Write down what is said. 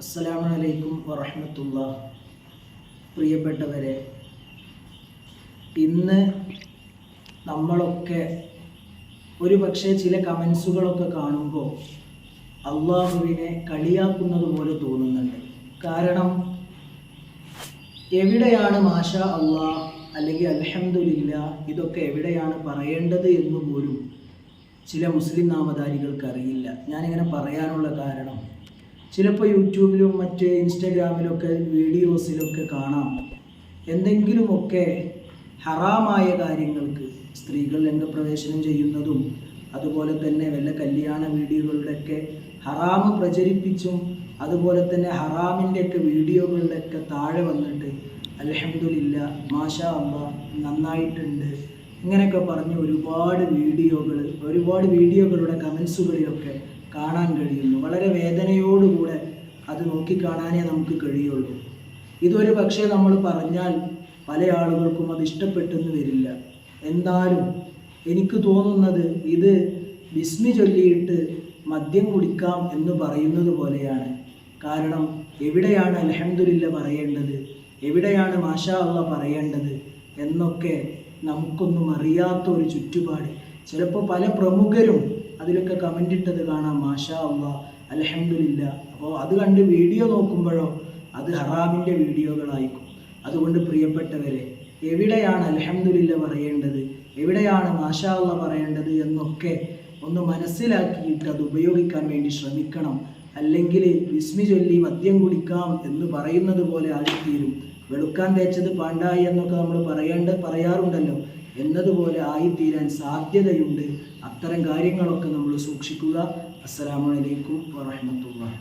അസ്സലാമു അലൈക്കും വറഹ്മത്തുള്ളാഹി. പ്രിയപ്പെട്ടവരെ, ഇന്ന് നമ്മളൊക്കെ ഒരു പക്ഷേ ചില കമൻസുകളൊക്കെ കാണുമ്പോൾ അള്ളാഹുവിനെ കളിയാക്കുന്നത് പോലെ തോന്നുന്നുണ്ട്. കാരണം എവിടെയാണ് മാഷാ അള്ളാഹ് അല്ലെങ്കിൽ അൽഹംദുലില്ലാ ഇതൊക്കെ എവിടെയാണ് പറയേണ്ടത് എന്ന് പോലും ചില മുസ്ലിം നാമധാരികൾക്ക് അറിയില്ല. ഞാനിങ്ങനെ പറയാനുള്ള കാരണം, ചിലപ്പോൾ യൂട്യൂബിലും മറ്റ് ഇൻസ്റ്റഗ്രാമിലൊക്കെ വീഡിയോസിലൊക്കെ കാണാം എന്തെങ്കിലുമൊക്കെ ഹറാമായ കാര്യങ്ങൾക്ക് സ്ത്രീകൾ രംഗപ്രവേശനം ചെയ്യുന്നതും അതുപോലെ തന്നെ വല്ല കല്യാണ വീഡിയോകളുടെയൊക്കെ ഹറാമ് പ്രചരിപ്പിച്ചും അതുപോലെ തന്നെ ഹറാമിൻ്റെയൊക്കെ വീഡിയോകളുടെയൊക്കെ താഴെ വന്നിട്ട് അൽഹംദുലില്ലാ മാഷാ അല്ലാഹ് നന്നായിട്ടുണ്ട് ഇങ്ങനെയൊക്കെ പറഞ്ഞ് ഒരുപാട് വീഡിയോകളുടെ കമൻസുകളിലൊക്കെ കാണാൻ കഴിയുന്നു. വളരെ വേദനയോടുകൂടെ അത് നോക്കിക്കാണാനേ നമുക്ക് കഴിയുള്ളൂ. ഇതൊരു പക്ഷേ നമ്മൾ പറഞ്ഞാൽ പല ആളുകൾക്കും അത് ഇഷ്ടപ്പെട്ടെന്ന് വരില്ല. എന്നാലും എനിക്ക് തോന്നുന്നത് ഇത് ബിസ്മി ചൊല്ലിയിട്ട് മദ്യം കുടിക്കാം എന്ന് പറയുന്നത് പോലെയാണ്. കാരണം എവിടെയാണ് അൽഹംദുലില്ലാ പറയേണ്ടത്, എവിടെയാണ് മാഷാ അല്ലാഹ് പറയേണ്ടത് എന്നൊക്കെ നമുക്കൊന്നും അറിയാത്ത ഒരു ചുറ്റുപാട്. ചിലപ്പോൾ പല പ്രമുഖരും അതിലൊക്കെ കമൻ്റ് ഇട്ടത് കാണാം മാഷാ അല്ലാഹ് അൽഹംദുലില്ലാ. അപ്പോൾ അത് കണ്ട് വീഡിയോ നോക്കുമ്പോഴോ അത് ഹറാമിൻ്റെ വീഡിയോകളായിരിക്കും. അതുകൊണ്ട് പ്രിയപ്പെട്ടവരെ, എവിടെയാണ് അൽഹംദുലില്ലാ പറയേണ്ടത്, എവിടെയാണ് മാഷാ അല്ലാഹ് പറയേണ്ടത് എന്നൊക്കെ ഒന്ന് മനസ്സിലാക്കിയിട്ട് അത് ഉപയോഗിക്കാൻ വേണ്ടി ശ്രമിക്കണം. അല്ലെങ്കിൽ ബിസ്മി ചൊല്ലി മദ്യം കുടിക്കാം എന്ന് പറയുന്നത് പോലെ ആയിത്തീരും. വെളുക്കാൻ തേച്ചത് പാണ്ടായി എന്നൊക്കെ നമ്മൾ പറയാറുണ്ടല്ലോ, എന്നതുപോലെ ആയിത്തീരാൻ സാധ്യതയുണ്ട്. അത്തരം കാര്യങ്ങളൊക്കെ നമ്മൾ സൂക്ഷിക്കുക. അസ്സലാമു അലൈക്കും വറഹ്മത്തുള്ളാഹി.